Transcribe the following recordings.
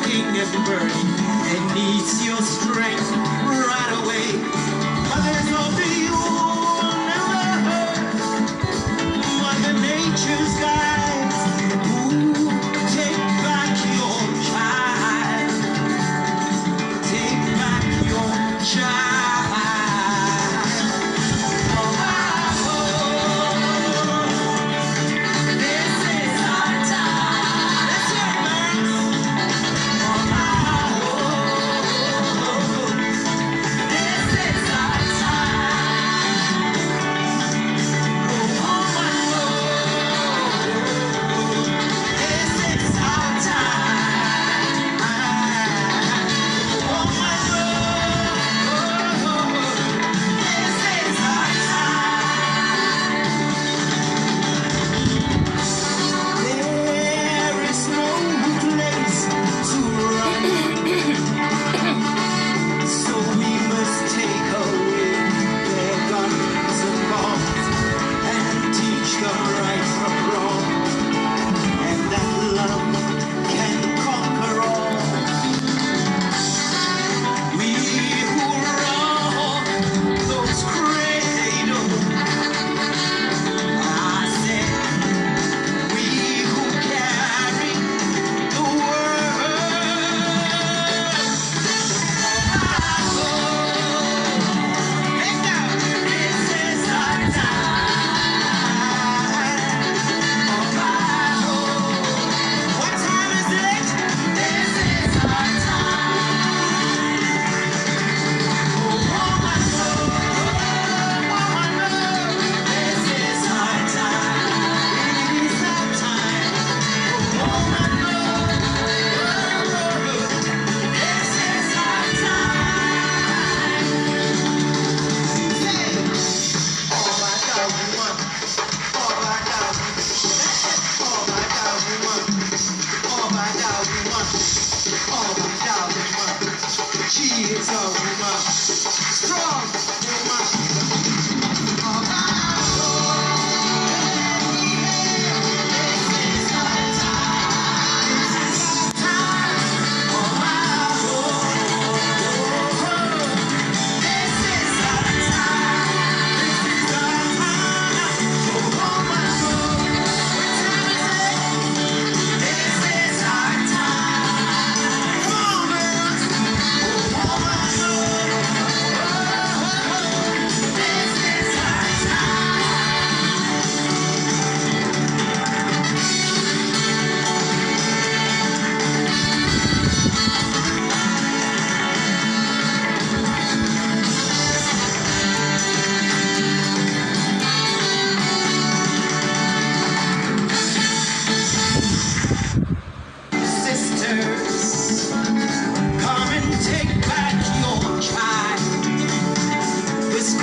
breaking and burning and needs your strength right away. But there's no you never heard. Mother Nature's guides who take back your child. Take back your child.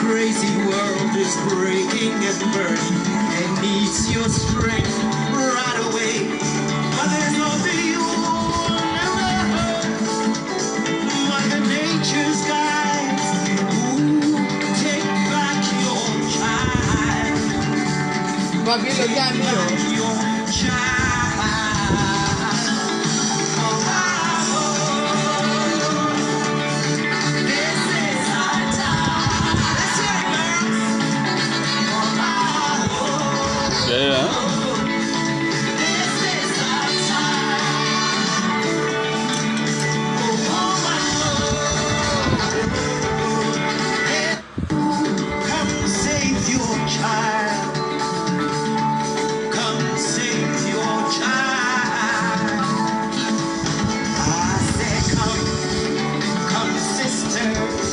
Crazy world is breaking and burning and needs your strength right away. But there's nothing you never heard. Mother Nature's guides who take back your child. Take back your child. Yeah. Come save your child. Come save your child. I said come sisters.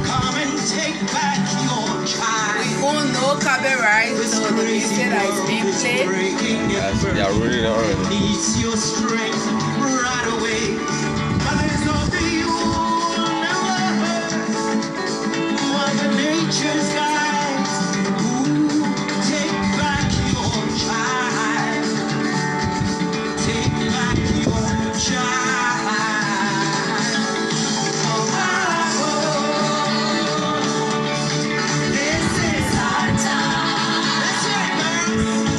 Come and take back your child. We all know copyright, so the music that is being played. Yes, they are really already. Needs your strength right away. But there's nothing you never heard. Mother Nature's guides who take back your child. Take back your child. This is our time. Let's hear it, girls.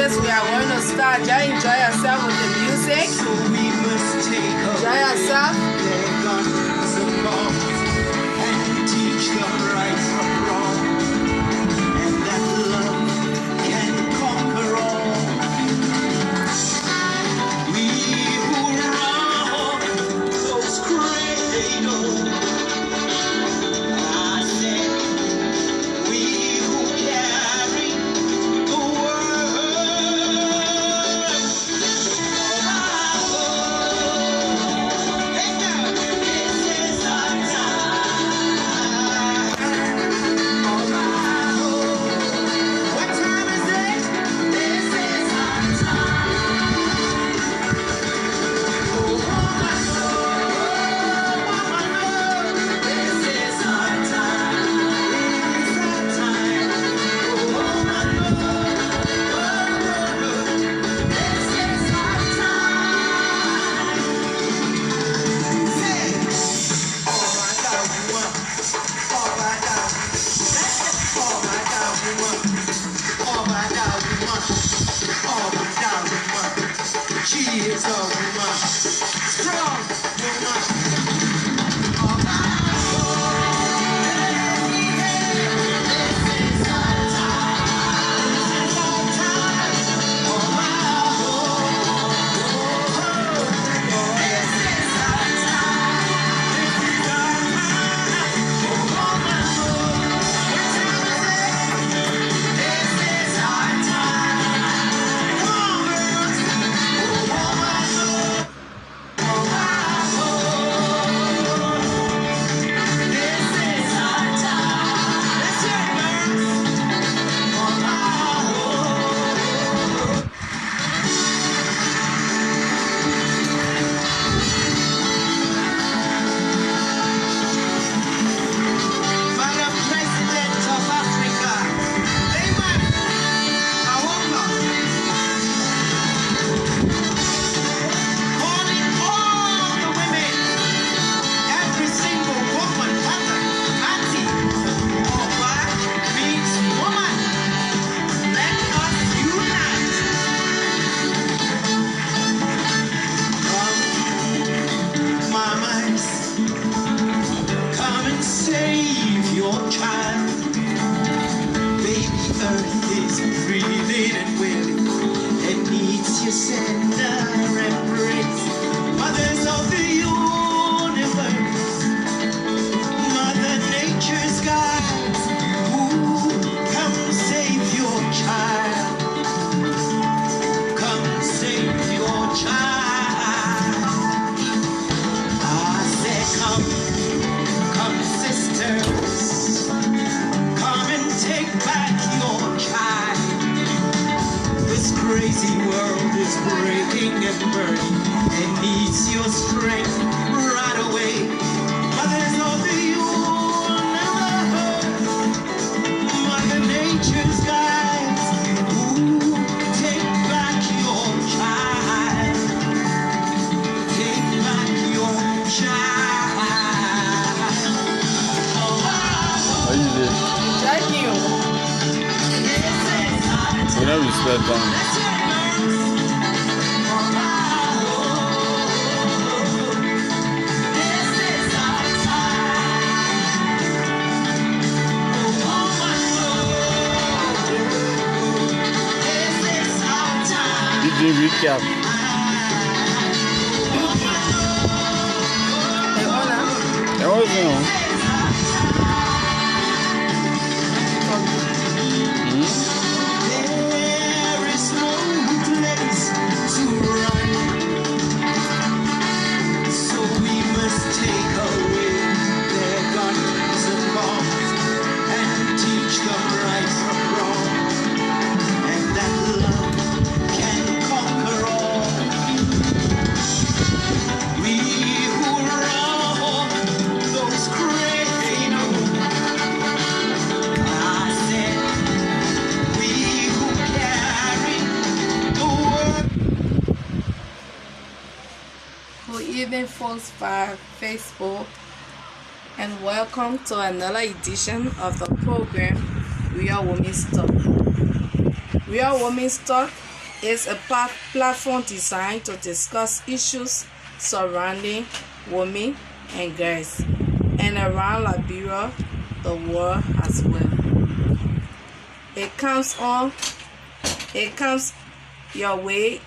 Jesus, we are going to start. Just enjoy yourself with the music. So we must take Enjoy yourself. their guns and bombs and teach them right from wrong, and that love can conquer all. We who rob those cradles, I said, we who carry the world. Hey now, this is our time. What time is it? This is our time. Oh, my Lord, this is our time. It is our time. Oh, my Lord, this is our time. Say, oh my God, we want. Oh my God, oh my God, we want. Oh my God, we want. Oh my God, we want. She is all we want. Strong woman. Oh my this is our time. This is our time. Oh my this is our time. This is our time. Oh my what time is it? This is our time. Come on, girls. Oh my Lord. Oh my this is our time. Let's hear it, girls. Oh my Madam President of Africa, Amen. Awonga, calling all the women, every single woman, mother, auntie, Oba means woman. Let us unite. Come, mamas, come and save your child. Baby Earth is breathing and wailing and needs your tender embrace. Mothers of the universe, Mother Nature's guides, ooh, come save your child. Come save your child. I said, come sisters, come and take back your child. This crazy world is breaking and burning and needs your strength right away. Mothers of the universe, Mother Nature's guides, ooh, take back your child. Take back your child. How you doing? Thank you. This is our time. We never respect them. Let's hear it, girls. This is our time. Oh my Lord, this is our time. DJ recap. Hey, hola. That was This is our time. There is no place to run, so we must take away their guns and bombs and teach them right from wrong, and that love can conquer all. We who rob those cradles, I said, we who carry the world. Good evening, folks, by Facebook, and welcome to another edition of the program We Are Women's Talk. We Are Women's Talk is a platform designed to discuss issues surrounding women and girls, and around Liberia, the world as well. It comes your way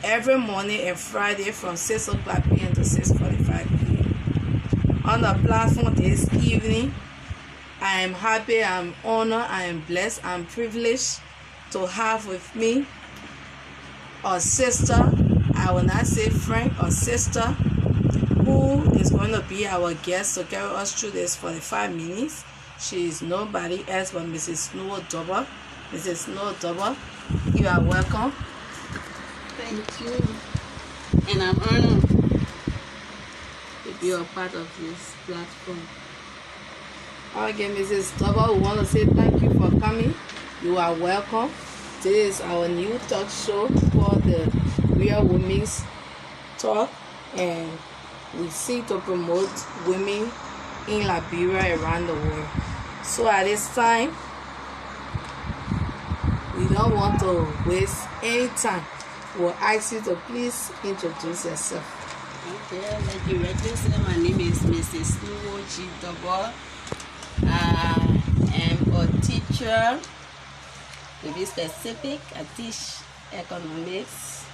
every morning and Friday from 6 o'clock p.m. to 6:45 p.m. On the platform this evening, I am happy, I am honored, I am blessed, I am privileged to have with me a sister, I will not say friend, or sister, who is going to be our guest to carry us through this 45 minutes. She is nobody else but Mrs Nuwoe Dorbor. Mrs Nuwoe Dorbor, you are welcome. Thank you. And I'm honored to be a part of this platform. Okay, Mrs. Dorbor, we want to say thank you for coming. You are welcome. This is our new talk show called the Real Women's Talk, and we seek to promote women in Liberia around the world. So at this time, we don't want to waste any time. We'll ask you to please introduce yourself. Okay, like you rightly said, my name is Mrs Nuwoe Dorbor. I am a teacher. To be specific, I teach economics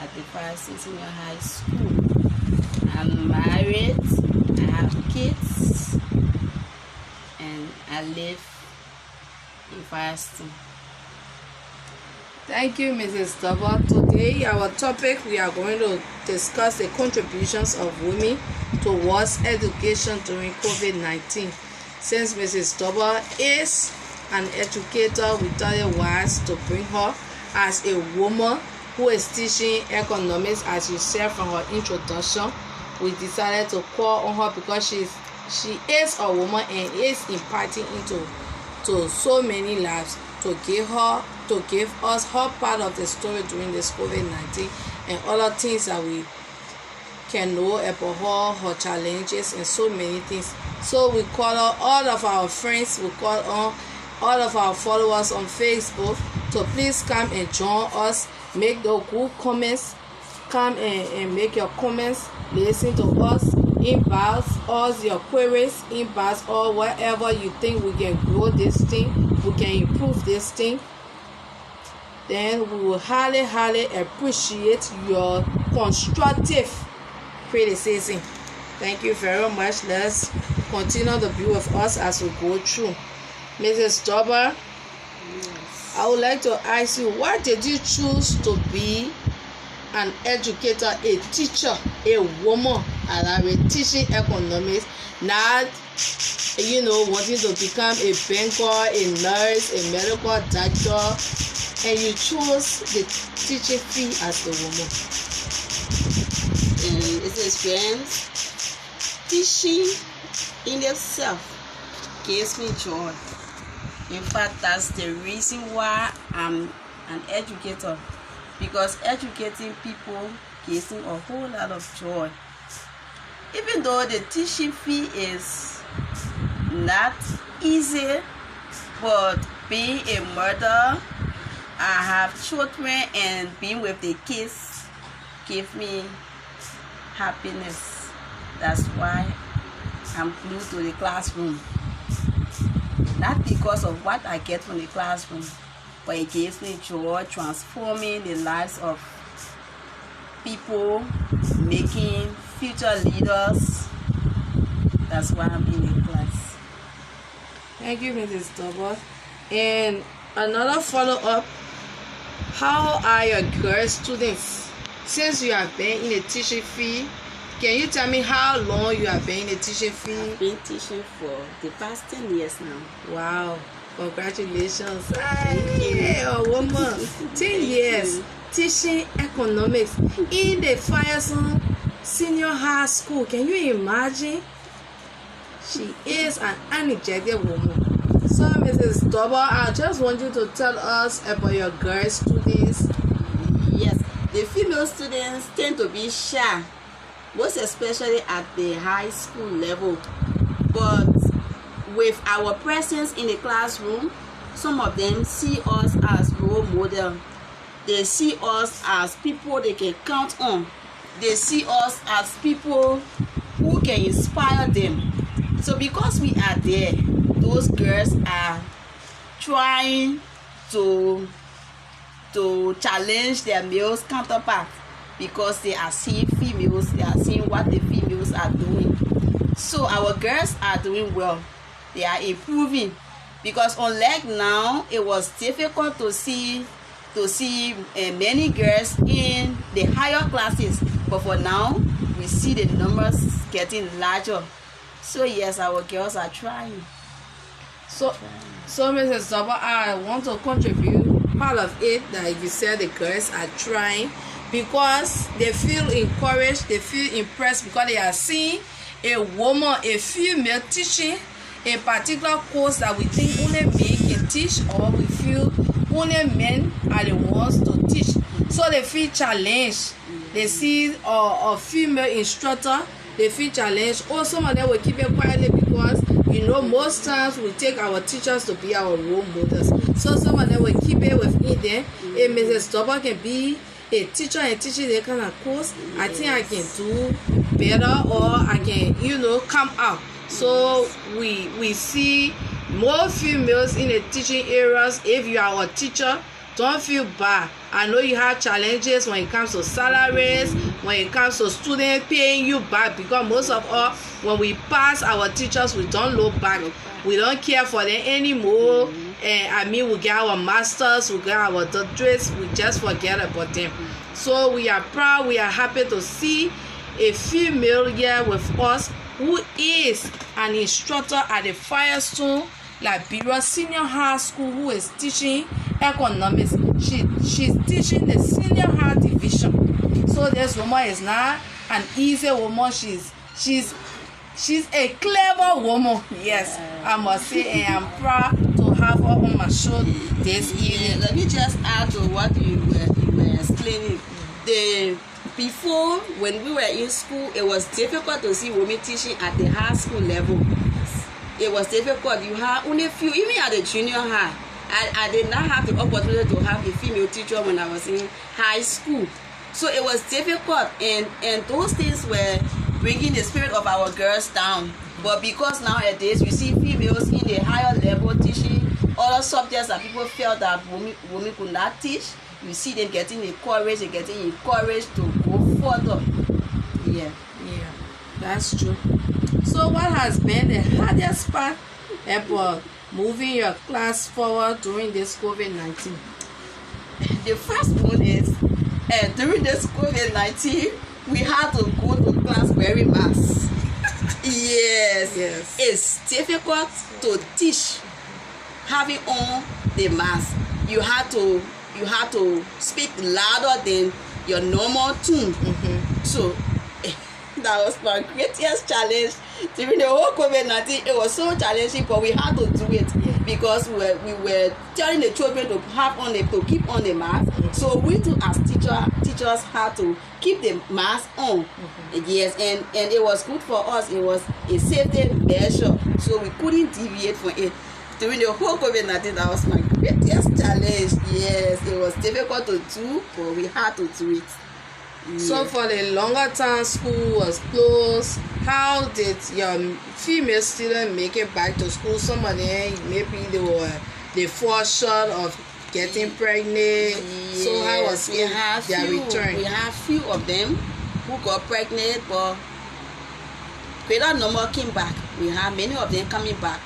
at the First Senior High School. I'm married, I have kids, and I live in Firestone. Thank you, Mrs. Dorbor. Today, our topic, we are going to discuss the contributions of women towards education during COVID-19. Since Mrs. Dorbor is an educator, we thought it wise to bring her as a woman who is teaching economics, as you said from her introduction. We decided to call on her because she is a woman and is imparting into so many lives, to give us her part of the story during this COVID-19 and other things that we can know about her challenges and so many things. So we call her, all of our friends, we call on all of our followers on Facebook to please come and join us, make the good comments, come and make your comments, listen to us, inbox us your queries, inbox or whatever you think we can grow this thing, we can improve this thing. Then we will highly appreciate your constructive criticism. Thank you very much. Let's continue to be with us as we go through. Mrs. Dorbor, Yes. I would like to ask you, why did you choose to be an educator, a teacher, a woman, and teaching economics, not wanting to become a banker, a nurse, a medical doctor, and you chose the teaching field as a woman? It's experience. Teaching in itself gives me joy. In fact, that's the reason why I'm an educator, because educating people gives me a whole lot of joy. Even though the teaching fee is not easy, but being a mother, I have children, and being with the kids give me happiness. That's why I'm glued to the classroom. Not because of what I get from the classroom, but it gives me joy transforming the lives of people, making future leaders. That's why I'm in the class. Thank you, Mrs. Dorbor. And another follow-up, how are your girl students? Since you have been in the teaching field, can you tell me how long you have been in the teaching field? I've been teaching for the past 10 years now. Wow, congratulations. Thank you. Hey, a woman, 10 years teaching economics in the Firestone Senior High School. Can you imagine? She is an energetic woman. So, Mrs. Dorbor, I just want you to tell us about your girl students. Yes, the female students tend to be shy, most especially at the high school level. But with our presence in the classroom, some of them see us as role model. They see us as people they can count on. They see us as people who can inspire them. So because we are there, those girls are trying to challenge their males counterpart, because they are seeing females, they are seeing what the females are doing. So our girls are doing well. They are improving, because unlike now, it was difficult to see many girls in the higher classes, but for now we see the numbers getting larger. So yes, our girls are trying. So Mrs. Dorbor, I want to contribute part of it that you said the girls are trying, because they feel encouraged, they feel impressed, because they are seeing a woman, a female teaching a particular course that we think only men can teach, or we feel only men are the ones to teach. So they feel challenged. They see a female instructor, they feel challenged. Or some of them will keep it quietly, because most times we take our teachers to be our role models. So some of them will keep it within them. If Mrs. Dorbor can be a teacher and teaching that kind of course, I think I can do better, or I can, come out. So we see more females in the teaching areas. If you are a teacher, don't feel bad. I know you have challenges when it comes to salaries, when it comes to students paying you back, because most of us, when we pass our teachers, we don't look back. We don't care for them anymore. And we get our masters, we get our doctorates, we just forget about them. So we are proud, we are happy to see a female here with us who is an instructor at the Firestone Liberia Senior High School, who is teaching economics. She's teaching the senior high division. So this woman is not an easy woman. She's a clever woman. Yes, I must say, and I'm proud to have her on my show this evening. Let me just add to what you were explaining. Before, when we were in school, it was difficult to see women teaching at the high school level. It was difficult. You have only few, even at the junior high. I did not have the opportunity to have a female teacher when I was in high school. So it was difficult, and those things were bringing the spirit of our girls down. But because nowadays we see females in the higher level teaching other subjects that people felt that women could not teach, you see them getting encouraged, to go further. Yeah, that's true. So what has been the hardest part about moving your class forward during this COVID-19? The first one is, during this COVID-19, we had to go to class wearing masks. Yes. It's difficult to teach having on the mask. You have to speak louder than your normal tune. So that was my greatest challenge during the whole COVID-19. It was so challenging, but we had to do it because we were telling the children to keep on the mask. So we too, as teachers had to keep the mask on. Yes, and it was good for us. It was a safety measure, so we couldn't deviate from it. During the whole COVID-19, that was my greatest challenge. Yes, it was difficult to do, but we had to do it. So for the longer time school was closed, how did your female students make it back to school? Some of them, maybe they fall short of getting pregnant. So how was their return? We have few of them who got pregnant, but greater number came back. We have many of them coming back.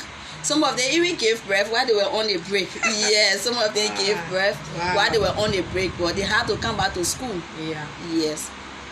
Some of them even gave birth while they were on a break. Yes, some of them gave birth while they were on a break, but they had to come back to school. Yes.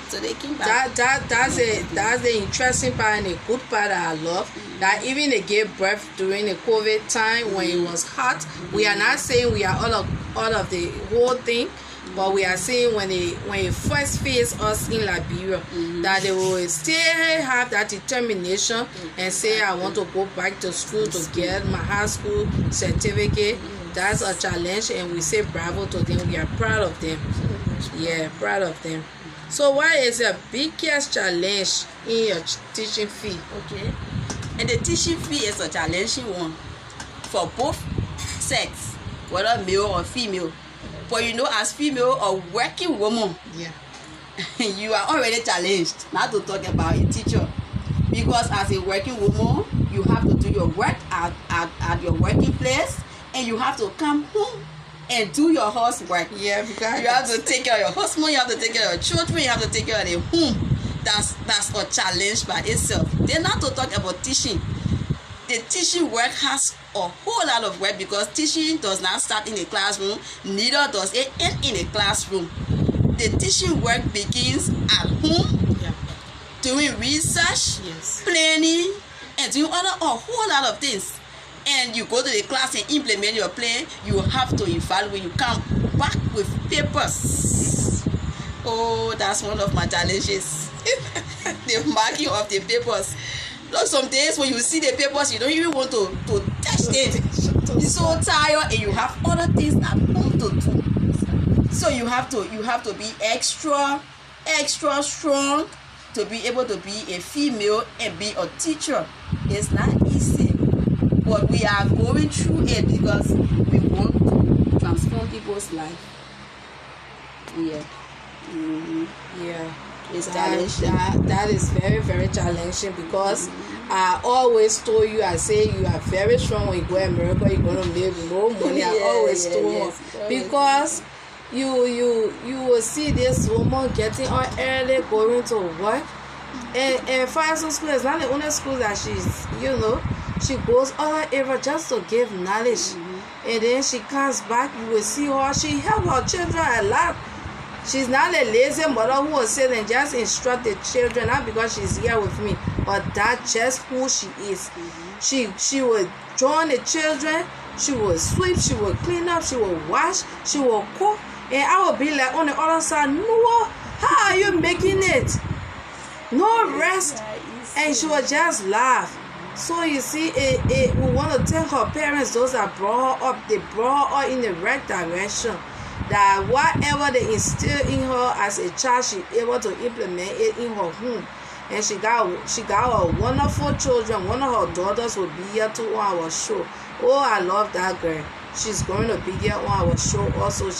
So they came back. That's the interesting part and the good part that I love. That even they gave birth during the COVID time when it was hot. We are not saying we are all of the whole thing, but we are saying when they first face us in Liberia, that they will still have that determination and say, I want to go back to school to get my high school certificate. That's a challenge, and we say bravo to them. We are proud of them. Yeah, proud of them. So what is your biggest challenge in your teaching field? Okay, and the teaching field is a challenging one for both sex, whether male or female. But you know, as female or working woman, Yeah. you are already challenged, not to talk about a teacher. Because as a working woman, you have to do your work at your working place, and you have to come home and do your housework. Yeah, because You have to take care of your husband, you have to take care of your children, you have to take care of the home. That's a challenge by itself. Then not to talk about teaching. The teaching work has a whole lot of work, because teaching does not start in a classroom, neither does it end in a classroom. The teaching work begins at home, yeah. doing research, Yes. planning, and doing a whole lot of things. And you go to the class and implement your plan. You have to evaluate. You come back with papers. Oh, that's one of my challenges. The marking of the papers. Look, some days when you see the papers, you don't even want to touch it. You're so tired, and you have other things at home to do. So you have to be extra strong to be able to be a female and be a teacher. It's not easy, but we are going through it because we want to transform people's life. Yeah. Yeah. It's challenging. That is very, very challenging, because I always told you, I say you are very strong when you go to America, you're going to make no money. I always told her, because you will see this woman getting up early, going to work, and Fireson School is not the only school that she's, she goes all over just to give knowledge, and then she comes back. You will see her, she help her children a lot. She's not a lazy mother who will sit and just instruct the children, not because she's here with me, but that's just who she is. She will join the children, she will sweep, she will clean up, she will wash, she will cook, and I will be like on the other side, no, how are you making it? No rest. And she will just laugh. So you see, we want to tell her parents, those that brought her up, they brought her in the right direction. That whatever they instill in her as a child, she able to implement it in her home. And she got her wonderful children. One of her daughters will be here to on our show. Oh, I love that girl. She's going to be here on our show also.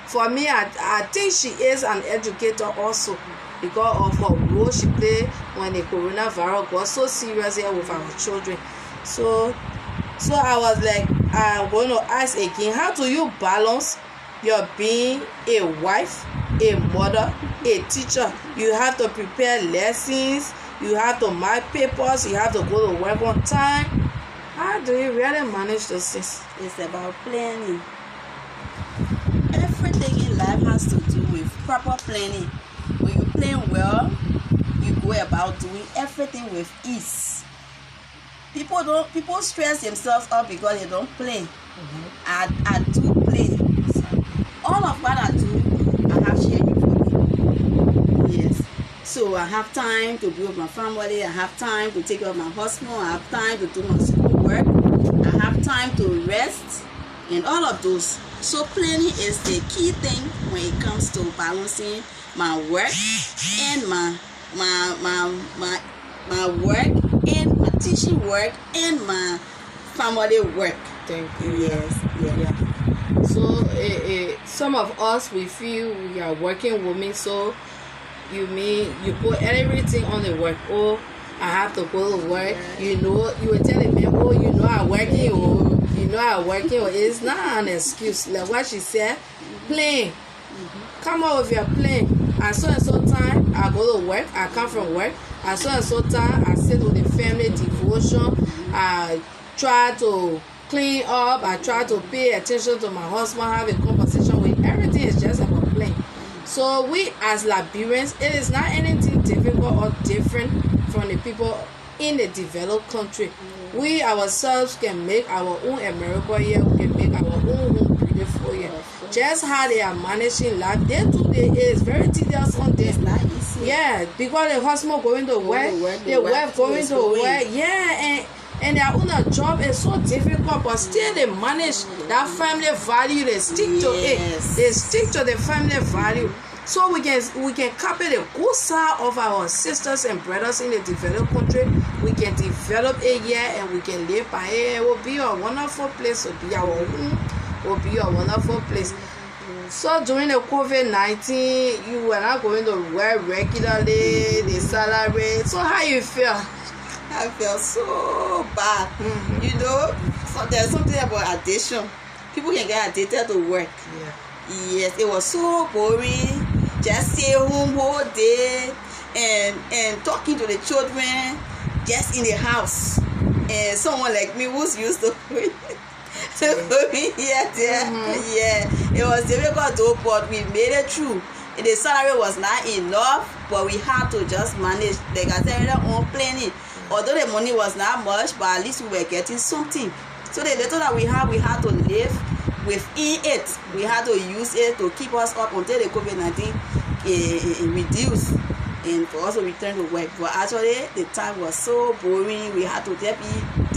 For me, I think she is an educator also, because of her role she played when the coronavirus got so serious here with our children. So I was like, I'm going to ask again, how do you balance your being a wife, a mother, a teacher? You have to prepare lessons, you have to mark papers, you have to go to work on time. How do you really manage those things? It's about planning. Everything in life has to do with proper planning. When you plan well, you go about doing everything with ease. People stress themselves up because they don't plan. I do plan. All of what I do, I have shared it for me. Yes. So I have time to be with my family, I have time to take care of my husband, I have time to do my schoolwork, I have time to rest, and all of those. So planning is the key thing when it comes to balancing my work and my work and my teaching work and my family work. Thank you. Yes. Yeah. So some of us, we feel we are working women, so you mean you put everything on the work. Oh, I have to go to work. You will tell the man, oh, I'm working. Oh, I'm working. It's not an excuse. Like what she said, plan. Come up with your plan. At so and so time, I go to work. I come from work. At so and so time, I sit with the family devotion. I try to clean up, I try to pay attention to my husband, have a conversation with. Everything is just about playing. So we as Liberians, it is not anything difficult or different from the people in the developed country. We ourselves can make our own America here, we can make our own home beautiful here. Just how they are managing life, it is very tedious on them. It's not easy. Yeah, because the husband going to work, the wife going to work, yeah, and their own job is so difficult, but still they manage that family value. They stick to it. They stick to the family value. So we can copy the good side of our sisters and brothers in the developed country. We can develop it here and we can live by it. It will be a wonderful place. It will be our home. It will be a wonderful place. So during the COVID-19, you were not going to work regularly, the salary. So how you feel? I felt so bad. You know, so there's something about addiction. People can get addicted to work. Yeah. Yes, it was so boring. Just stay home all day and talking to the children just in the house. And someone like me who's used to yeah, it was difficult though, but we made it through. And the salary was not enough, but we had to just manage. Like I said, on planning. Although the money was not much, but at least we were getting something. So the little that we had to live within it. We had to use it to keep us up until the COVID-19 reduced and for us to return to work. But actually, the time was so boring. We had to just be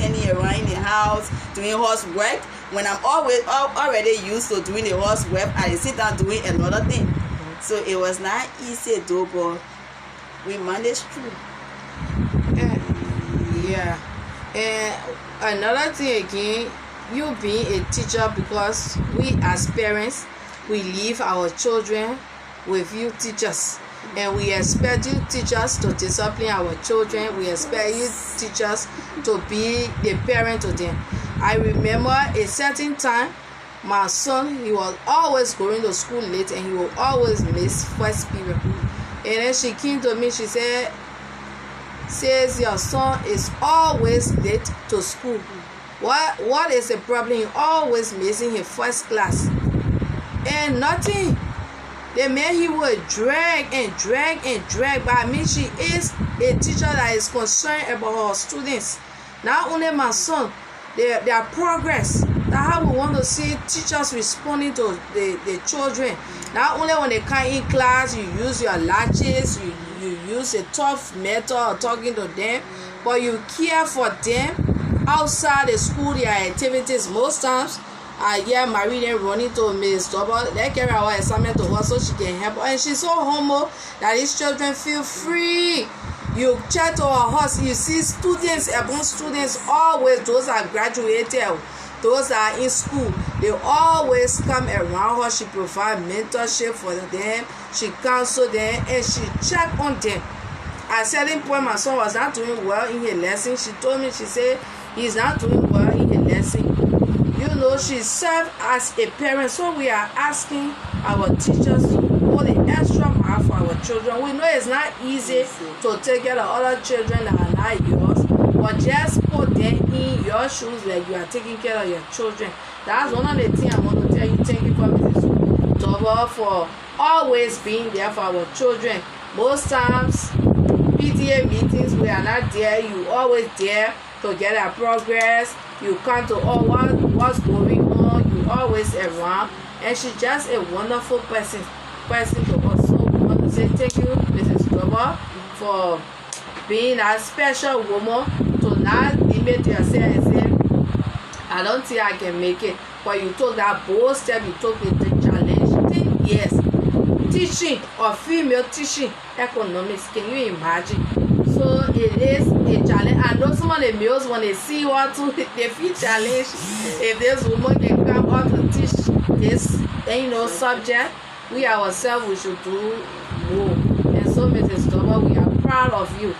turning around in the house, doing housework. When I'm already used to doing the housework, I sit down doing another thing. So it was not easy though, but we managed through. Yeah. And another thing again, you being a teacher, because we as parents, we leave our children with you teachers. And we expect you teachers to discipline our children. We expect you teachers to be the parent to them. I remember a certain time, my son, he was always going to school late and he would always miss first period. And then she came to me, she says your son is always late to school. What is the problem? He always missing his first class. And nothing. The man, he would drag. But I mean, she is a teacher that is concerned about her students. Not only my son, their progress. That's how we want to see teachers responding to the children. Not only when they come in class, you use your latches, you use a tough method of talking to them, but you care for them outside the school, their activities. Most times, I hear Marie then running to Mrs Dorbor, they carry our assignment to her so she can help her. And she's so humble that these children feel free. You chat to her house, you see students, among students, always, those are graduated, those are in school, they always come around her. She provides mentorship for them, she counsel them, and she check on them. At a certain point, my son was not doing well in his lesson. She told me, she said, he's not doing well in his lesson. You know, she served as a parent, so we are asking our teachers to put the extra mile for our children. We know it's not easy to take care of other children that are not yours, but just put them in your shoes like you are taking care of your children. That's one of the things I want to tell you. Thank you for Mrs Dorbor for always being there for our children. Most times, PTA meetings, we are not there. You always there to get our progress. You come to all what's going on. You always around, and she's just a wonderful person to us. So we want to say thank you, Mrs Dorbor, for being a special woman, to not limit yourself and say, I don't think I can make it. But you took that bold step, you took the challenge. 10 years teaching or female teaching economics. Can you imagine? So it is a challenge. I know some of the males, when they see what to, they feel challenged. If this woman can come out to teach this, subject, we ourselves, we should do more. And so, Mrs Dorbor, we are proud of you.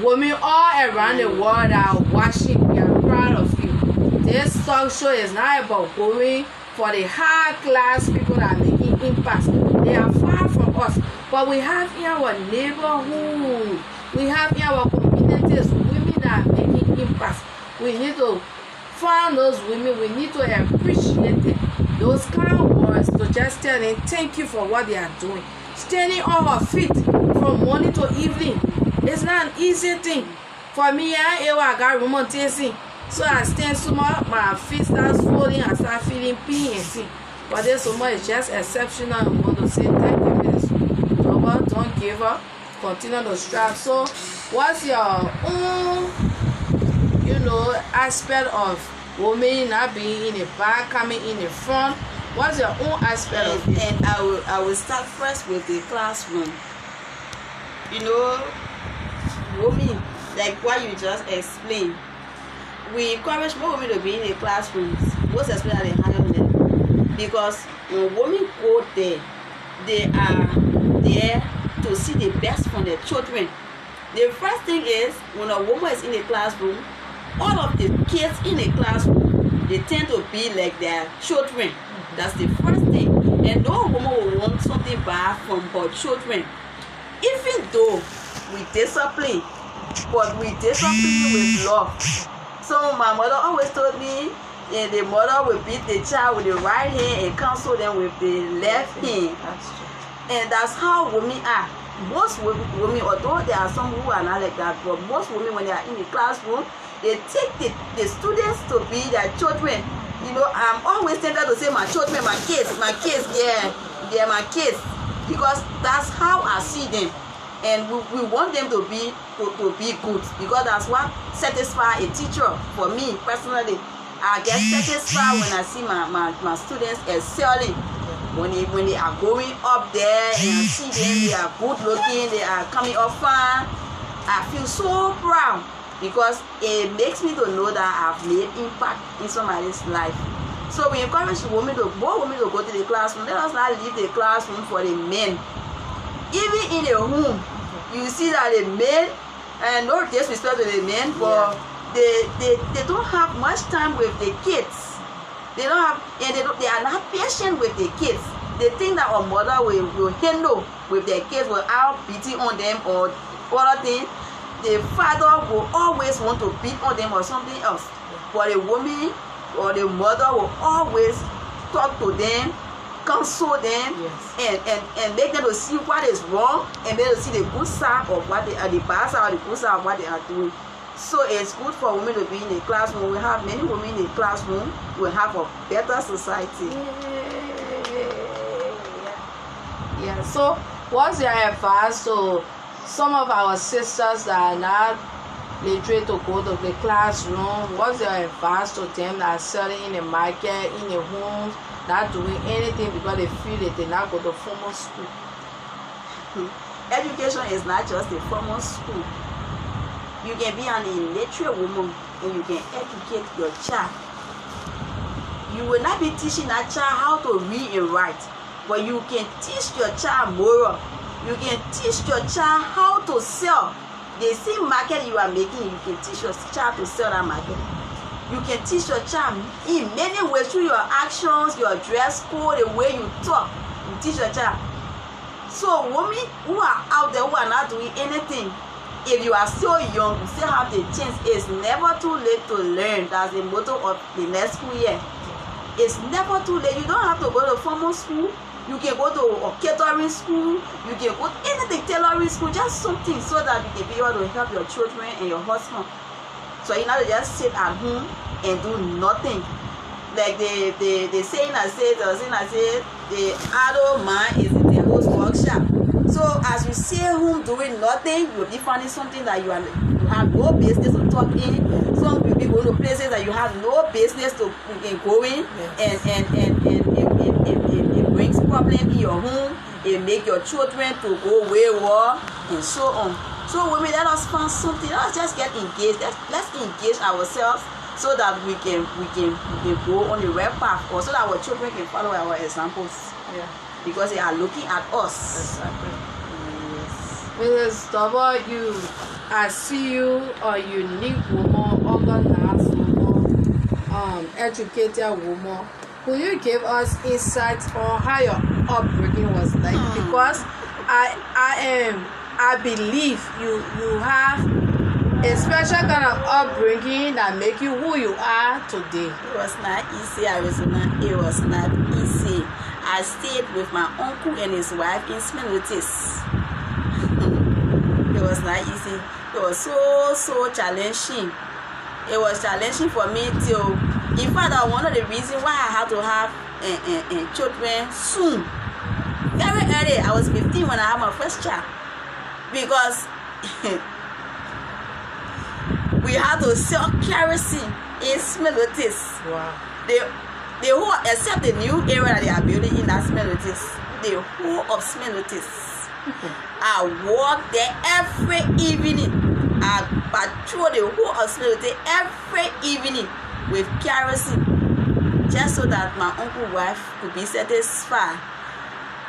Women all around the world are watching. We are proud of you. This talk show is not about going for the high class people that are making impact. They are far from us. But we have in our neighborhood, we have in our communities women that are making impact. We need to find those women. We need to appreciate them. Those kind of words to just tell them thank you for what they are doing. Standing on her feet from morning to evening. It's not an easy thing. For me, I got romanticizing. So I stand so much, my feet start swelling, I start feeling pain and thing. But this woman is just exceptional. I want to say thank you, Mrs Dorbor. Don't give up. Continue to strive. So what's your own, aspect of women not being in the back, coming in the front? What's your own aspect of it? And I will start first with the classroom. Women, like what you just explained, we encourage more women to be in the classrooms, most especially at the higher level. because when women go there, they are there to see the best from their children. The first thing is, when a woman is in the classroom, all of the kids in the classroom, they tend to be like their children. That's the first thing. And no woman will want something bad from her children. Even though we discipline, but we discipline with love. So my mother always told me, the mother will beat the child with the right hand and counsel them with the left hand. That's true. And that's how women are. Most women, although there are some who are not like that, but most women, when they are in the classroom, they take the students to be their children. You know, I'm always tempted to say my children, my kids, yeah, they're my kids, because that's how I see them. And we want them to be good, because that's what satisfies a teacher. For me personally, I get satisfied when I see my students excelling. When they are going up there and I see them, they are good looking, they are coming up fine, I feel so proud, because it makes me to know that I've made impact in somebody's life. So we encourage more women to go to the classroom. Let us not leave the classroom for the men. Even in the home, you see that the men, and no disrespect to the men, but they don't have much time with the kids. They don't have, and they are not patient with the kids. They think that a mother will handle with their kids without beating on them or other things. The father will always want to beat on them or something else. But the woman or the mother will always talk to them, console them, and make them to see what is wrong, and then to see the good side of what they are, the bad side or the good side of what they are doing. So it's good for women to be in the classroom. We have many women in the classroom. We have a better society. Yeah. So what's your advice to some of our sisters that are not literate to go to the classroom? What's your advice to them that are selling in the market, in the homes, not doing anything because they feel that they not go to formal school? Education is not just a formal school. You can be an illiterate woman and you can educate your child. You will not be teaching that child how to read and write, but you can teach your child moral. You can teach your child how to sell. The same market you are making, you can teach your child to sell that market. You can teach your child in many ways, through your actions, your dress code, the way you talk. You teach your child. So women who are out there who are not doing anything, if you are still young, you still have the chance. It's never too late to learn. That's the motto of the next school year. It's never too late. You don't have to go to formal school. You can go to a catering school. You can go to anything, tailoring school, just something so that you can be able to help your children and your husband. So you not just sit at home and do nothing. Like the saying I said, the adult mind is the devil's workshop. So as you stay home doing nothing, you'll be finding something that you have no business to talk in. Some will be going to places that you have no business to go in, and it brings problems in your home. It makes your children to go wayward and so on. So women, let us find something. Let us just get engaged. Let's engage ourselves so that we can go on the right path, or so that our children can follow our examples. Yeah. Because they are looking at us. Exactly. Mrs. Dorbor, I see you a unique woman, organized woman, educated woman. Could you give us insights on how your upbringing was like? Because I believe you have a special kind of upbringing that make you who you are today. It was not easy, Arizona. It was not easy. I stayed with my uncle and his wife in Smilwitis. It was not easy. It was so challenging. It was challenging for me till, in fact, one of the reasons why I had to have children soon, very early. I was 15 when I had my first child, because we had to sell kerosene in Smilwitis. Wow. The whole, except the new area that they are building in that Smilwitis, the whole of Smilwitis. I walk there every evening. I patrol the whole of Smilwitis every evening with kerosene. just so that my uncle's wife could be satisfied.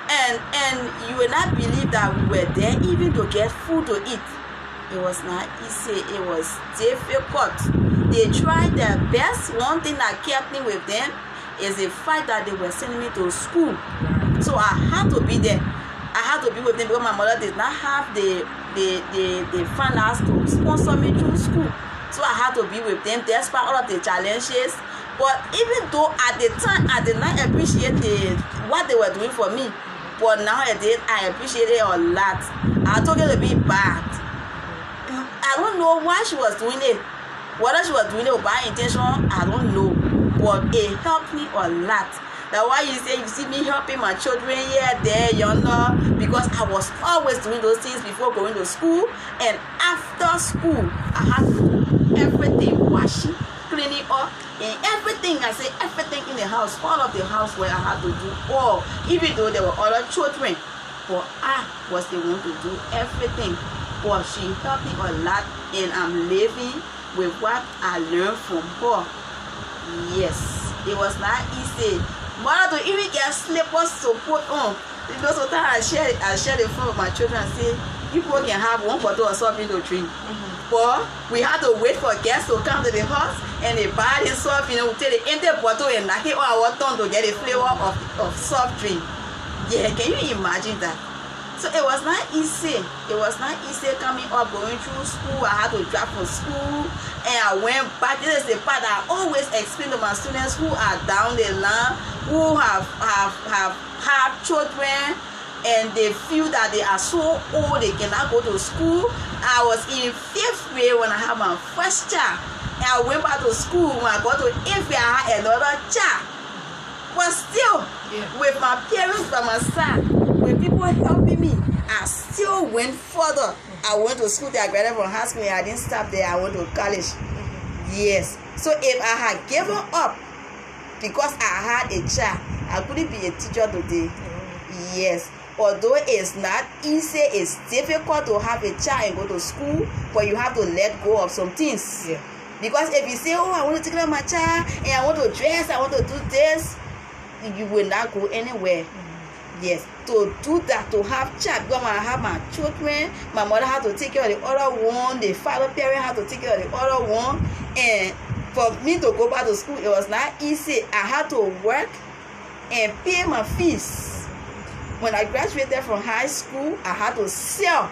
And you will not believe that we were there even to get food to eat. It was not easy. It was difficult. They tried their best. One thing that kept me with them is the fact that they were sending me to school. So I had to be there. I had to be with them because my mother did not have the finance to sponsor me through school. So I had to be with them despite all of the challenges. But even though at the time I did not appreciate what they were doing for me, but nowadays I appreciate it a lot. I took it to be bad. I don't know why she was doing it. Whether she was doing it by intention, I don't know. But it helped me a lot. That's why you see me helping my children here, there, yonder, because I was always doing those things before going to school. And after school, I had to do everything, washing, cleaning up, and everything. I say everything in the house, all of the house where I had to do all, even though there were other children. But I was the one to do everything. But she helped me a lot, and I'm living with what I learned from her. Yes, it was not easy. Mother to even get slippers to put on. Because sometimes I share the phone with my children and say, you people can have one bottle of soft drink to drink. But we had to wait for guests to come to the house and they buy the soft, we take the empty bottle and knock it on our tongue to get the flavor of soft drink. Yeah, can you imagine that? So it was not easy. It was not easy coming up, going through school. I had to drop from school and I went back. This is the part that I always explain to my students who are down the line, who have children and they feel that they are so old they cannot go to school. I was in 5th grade when I had my first child. And I went back to school. When I got to 8th grade, I had another child. But still, with my parents by my side, with people helping me, I still went further. I went to school there. I graduated from high school and I didn't stop there. I went to college. Yes. So if I had given up because I had a child, I couldn't be a teacher today. Yes. Although it's not easy, it's difficult to have a child and go to school, but you have to let go of some things. Yeah. Because if you say, oh, I want to take care of my child and I want to dress, I want to do this, you will not go anywhere. Yes, to do that, to have child, because when I have my children, my mother had to take care of the other one, the father parent had to take care of the other one, and for me to go back to school, it was not easy. I had to work and pay my fees. When I graduated from high school, I had to sell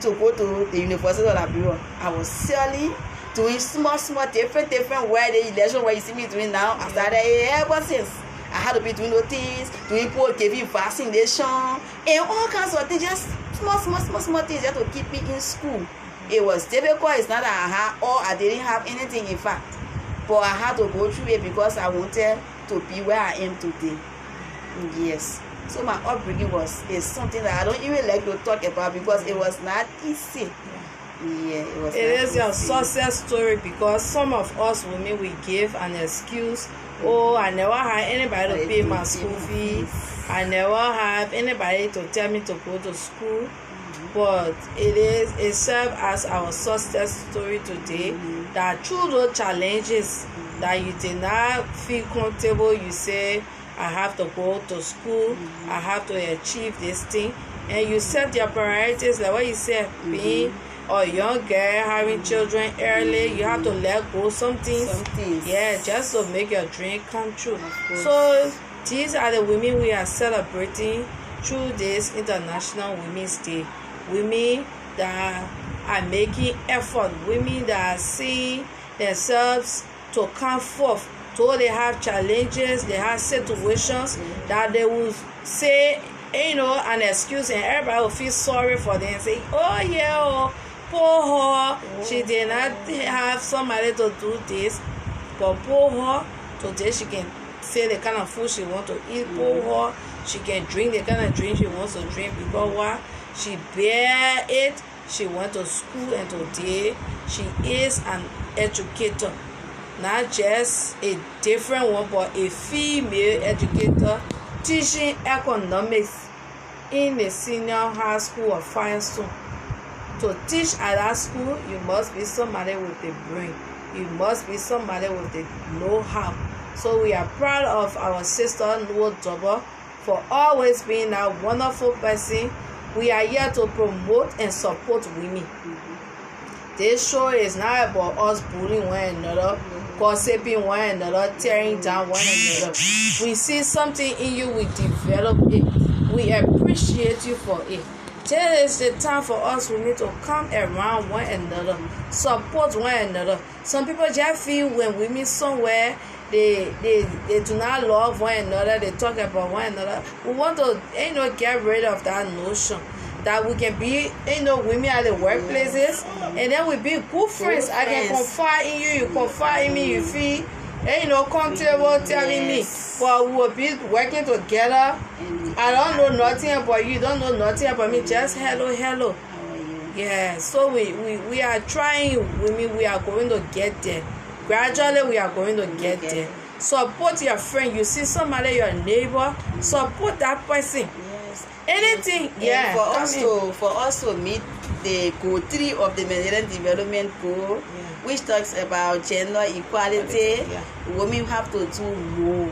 to go to the University of Liberia. I was selling, doing small, different work, the election where you see me doing now. I started ever since. I had to be doing those things, doing giving vaccination, and all kinds of things, just small things just to keep me in school. It was difficult. It's not that I didn't have anything, in fact. But I had to go through it because I wanted to be where I am today. Yes. So my upbringing is something that I don't even like to talk about because it was not easy. Yeah, it was. It is your success story because some of us women we give an excuse. Oh, I never had anybody to pay my school fee. I never have anybody to tell me to go to school. But it serves as our success story today. That through those challenges that you did not feel comfortable, you say, I have to go to school, I have to achieve this thing, and you set your priorities like what you said, being a young girl, having children early, you have to let go some things. Yeah, just to make your dream come true. So these are the women we are celebrating through this International Women's Day. Women that are making effort, women that are seeing themselves to come forth. So they have challenges, they have situations that they will say, an excuse, and everybody will feel sorry for them and say, oh yeah, poor her, she did not have somebody to do this, but poor her, today she can say the kind of food she wants to eat, poor her, she can drink the kind of drink she wants to drink because what? She bear it, she went to school, and today she is an educator. Not just a different one, but a female educator teaching economics in the senior high school of Firestone. To teach at that school, you must be somebody with a brain. You must be somebody with the know-how. So we are proud of our sister Nuwoe Dorbor for always being a wonderful person. We are here to promote and support women. This show is not about us bullying one another, gossiping one another, tearing down one another. We see something in you, we develop it. We appreciate you for it. This is the time for us women to come around one another, support one another. Some people just feel when we meet somewhere, they do not love one another, they talk about one another. We want to get rid of that notion that we can be women at the workplaces, and then we be good friends. I can confide in you, you confide in me, you feel comfortable telling me, but we will be working together. I don't know nothing about you, don't know nothing about me, just hello. Yeah, so we are trying women, we are going to get there. Gradually we are going to get there. Support your friend. You see somebody, your neighbor, support that person. Anything, yeah. For us to meet the goal 3 of the Millennium Development Goal, which talks about gender equality, women have to do more.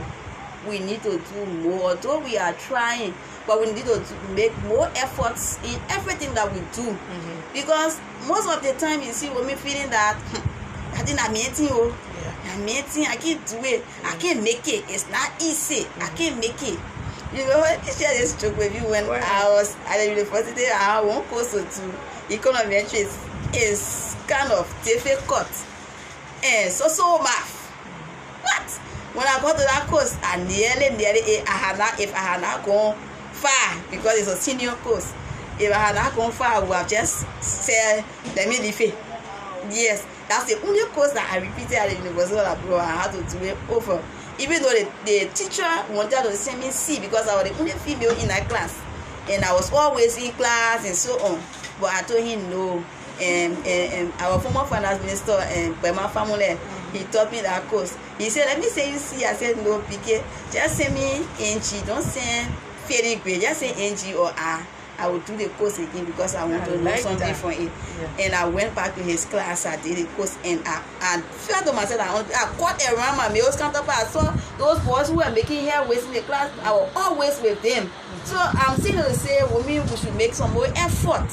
We need to do more. Although we are trying, but we need to make more efforts in everything that we do. Because most of the time you see women feeling that I think I'm meeting you. I'm meeting, I can't do it. I can't make it. It's not easy. I can't make it. This share this joke with you when I was at the university. I won't course to econometrics is kind of difficult. And so math. What? When I got to that course, I nearly if I had not gone far, because it's a senior course. If I had not gone far, I would have just said, let me leave it. Yes, that's the only course that I repeated at the university of abroad. I had to do it over. Even though the teacher wanted to send me C because I was the only female in that class, and I was always in class and so on. But I told him no. And our former finance minister by my family, he taught me that course. He said, "Let me say you C." I said, "No, PK. Just send me NG. Don't send fairy grade. Just say NG or R. I will do the course again because I want to know something from it." And I went back to his class. I did the course, and I felt to myself, I caught around my male counterpart. I saw those boys who were making hair waste in the class. I was always with them. So I'm still to say, women, we should make some more effort.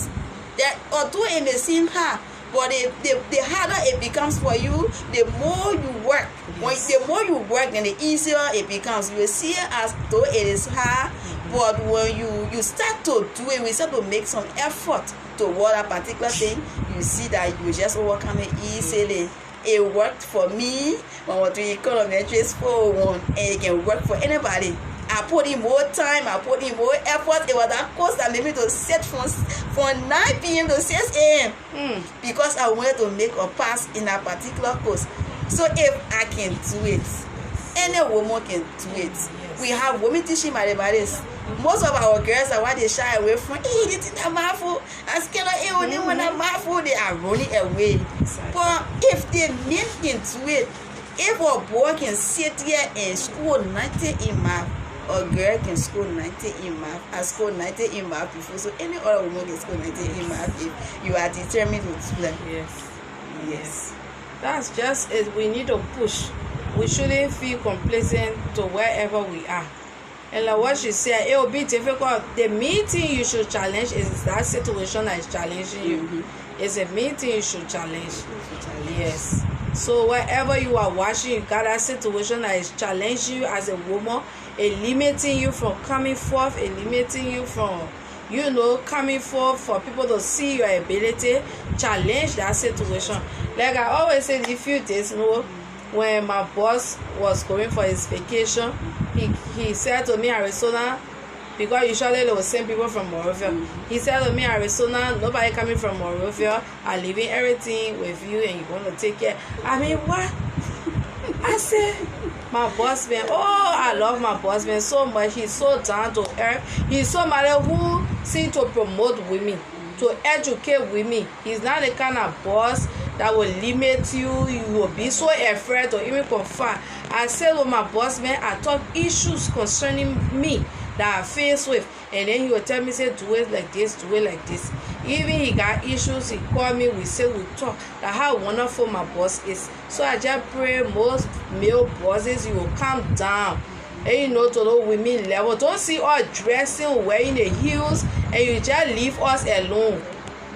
That although it may seem hard, but the harder it becomes for you, the more you work. The more you work, then the easier it becomes. You will see it as though it is hard, but when you start to do it, we start to make some effort toward a particular thing, you see that you just overcome it easily. It worked for me when I was doing econometrics 401, and it can work for anybody. I put in more time, I put in more effort. It was that course that made me to sit from 9 p.m. to 6 a.m. Because I wanted to make a pass in a particular course. So if I can do it, any woman can do it. We have women teaching mathematics. Most of our girls are why they shy away from, hey, this is a mouthful. I scared of it, only when a mouthful, they are running away. But if the men can do it, if a boy can sit here and score 90 in math, a girl can score 90 in math. I scored 90 in math before, so any other woman can score 90 in math if you are determined to do that. Yes. That's just it. We need to push. We shouldn't feel complacent to wherever we are. And like what she said, it will be difficult. The main thing you should challenge is that situation that is challenging you. It's a main thing you should challenge. Yes. So wherever you are watching, you got that situation that is challenging you as a woman, it limiting you from coming forth, it limiting you from, coming forth for people to see your ability. Challenge that situation. Like I always say, if you didn't know, when my boss was going for his vacation, he said to me, Arizona, because usually they will send people from Monrovia. He said to me, Arizona, nobody coming from Monrovia. I'm leaving everything with you and you're going to take care. I mean, what? I said, my boss man, I love my boss man so much. He's so down to earth. He's somebody who seems to promote women, to educate women. He's not the kind of boss that will limit you. You will be so afraid to even confide. I said with my boss man, I talk issues concerning me that I face with, and then he will tell me, say, do it like this, do it like this. Even he got issues, he called me, we say, we talk. That how wonderful my boss is. So I just pray most male bosses, you will calm down. And you know, to the women level, don't see us dressing, wearing the heels, and you just leave us alone.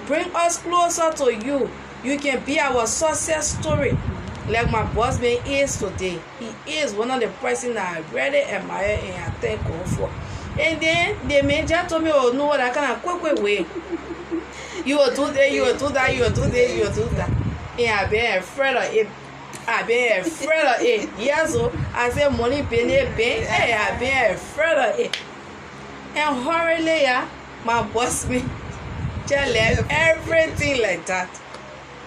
Bring us closer to you. You can be our success story, like my boss man is today. He is one of the person that I really admire and I thank God for. And then the man just told me, oh no, that kind of quick way. You will do that, you will do that, you will do that, you will do that. And I've been afraid of it. I've been afraid of it. Yes, so I said money been it, hey, I've been afraid of it. And hurriedly, my boss man just left everything like that.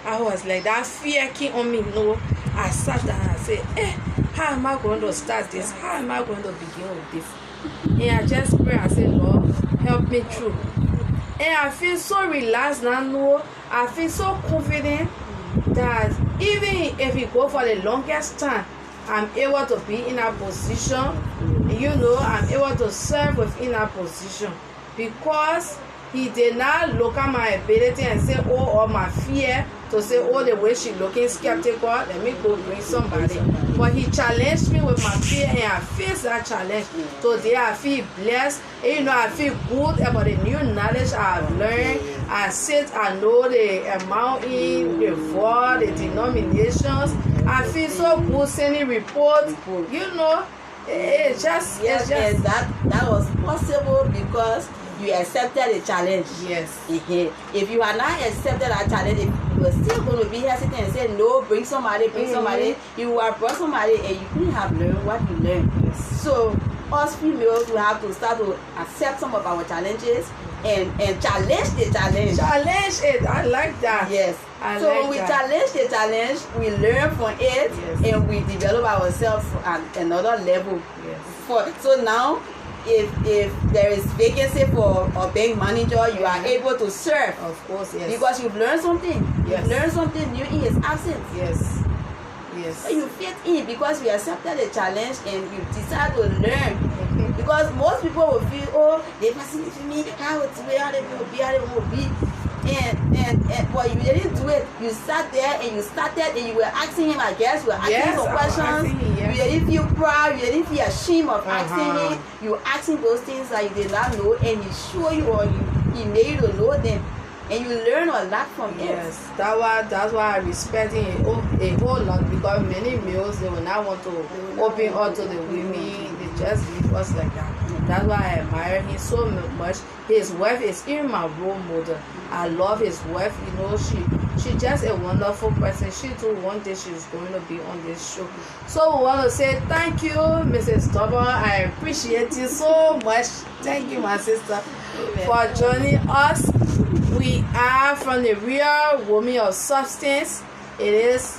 I was like, that fear came on me. No, I sat down and I said, how am I going to start this? How am I going to begin with this? And I just pray, I said, Lord, help me through. And I feel so relaxed now, no. I feel so confident that even if we go for the longest time, I'm able to be in a position, you know, I'm able to serve within a position. Because he did not look at my ability and say, oh, or my fear, to say, oh, the way she looking skeptical, let me go bring somebody. But he challenged me with my fear, and I faced that challenge. Today I feel blessed, and you know, I feel good about the new knowledge I've learned. I know the amount in the vote, the denominations. I feel so good sending reports, you know. It's just and that was possible because you accepted the challenge. Yes. If you are not accepted that challenge, if you are still going to be hesitant and say no, bring somebody, you will have brought somebody and you couldn't have learned what you learned. Yes. So us females, we have to start to accept some of our challenges and challenge the challenge. Challenge it. I like that. Yes. So like when we that. challenge the challenge, we learn from it, Yes. and we develop ourselves at another level. Yes. So now, if there is vacancy for a bank manager, you are able to serve. Of course, yes. Because you've learned something. Yes. You've learned something new in his absence. Yes. Yes. So you fit in because we accepted the challenge and you decide to learn. Because most people will feel, oh, they facilitate me, how it's where they will be. And but you didn't do it. You sat there and you started and you were asking him, I guess, you were asking him some questions. Yes. You didn't feel proud, you didn't feel ashamed of asking him. You were asking those things that you did not know, and he showed you or he made you to know them. And you learn a lot from it. Yes, that's why I respect him a whole lot, because many males, they will not want to open up to the women. They just leave us like that. That's why I admire him so much. His wife is even my role model. I love his wife. You know, she just a wonderful person. She too, one day she's going to be on this show. So we want to say thank you, Mrs. Dorbor. I appreciate you so much. Thank you, my sister, for joining us. We are from the Real Women of Substance. It is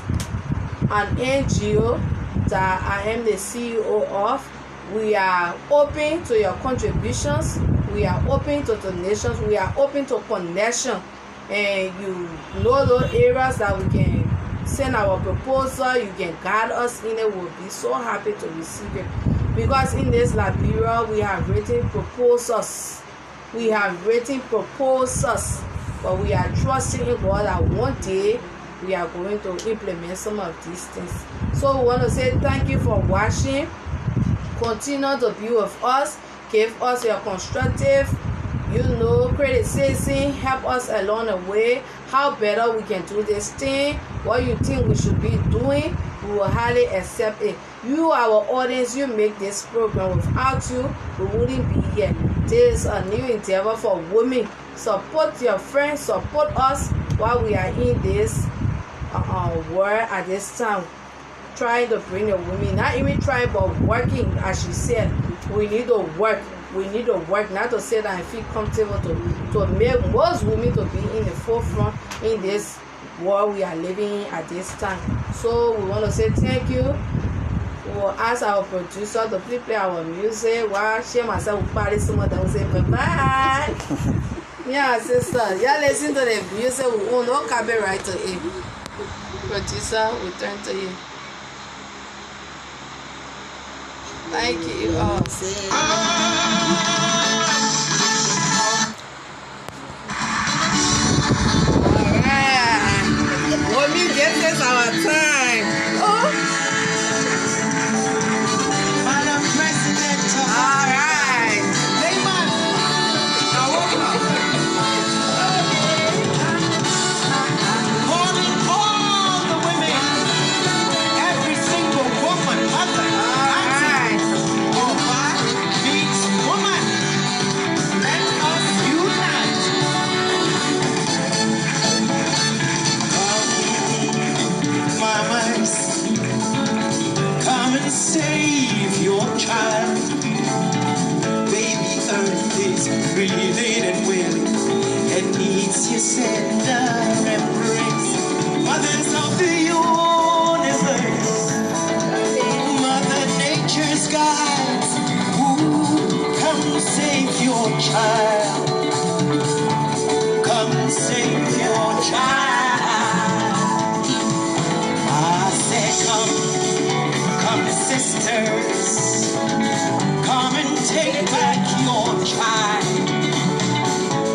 an NGO that I am the CEO of. We are open to your contributions. We are open to donations. We are open to connection. And you know those areas that we can send our proposal. You can guide us in it. We'll be so happy to receive it. Because in this Liberia, we have written proposals. We have written proposals. But we are trusting in God that one day we are going to implement some of these things. So we want to say thank you for watching. Continue to be with us. Give us your constructive, criticism. Help us along the way. How better we can do this thing. What you think we should be doing. We will highly accept it. You, our audience, you make this program. Without you, we wouldn't be here. This is a new endeavor for women. Support your friends. Support us while we are in this world at this time. Trying to bring the women, not even trying, but working, as she said. We need to work. We need to work, not to say that I feel comfortable to make most women to be in the forefront in this world we are living in at this time. So we want to say thank you. We will ask our producer to please play our music while she and myself will party some of them. Say bye-bye. Yeah, sister. Yeah, listen to the music. We will not copyright to it. Producer, we turn to you. Thank you. Alright. Women, this is our time. feeling and willing and needs your tender embrace. Mothers of the universe, Mother Nature's guides, come save your child. Come save your child. I say come sisters, come and take back your child.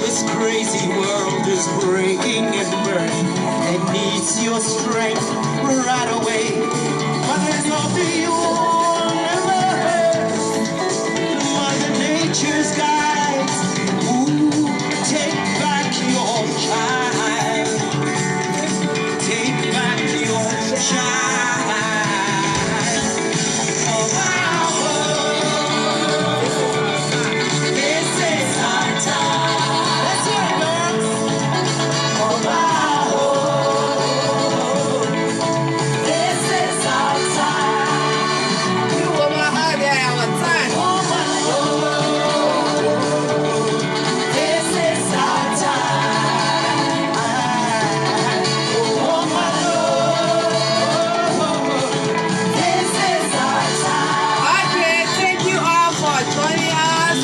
This crazy world is breaking and burning and needs your strength right away. Mothers of the universe, Mother Nature's guides, take back your child. Take back your child. Oh, wow. This is our time. Let's hear it, girls. Oh, wow. This is our time. You will not have our time. This is our time. Oh, my Lord. This is our time. Okay, thank you all for joining us.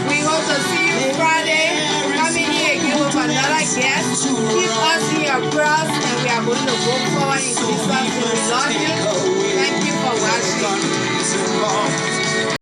We hope to see you Friday. Coming here again with another guest. Keep us in your prayers, and we are going to go forward in Jesus' name. We love you. Thank you for watching. Gonna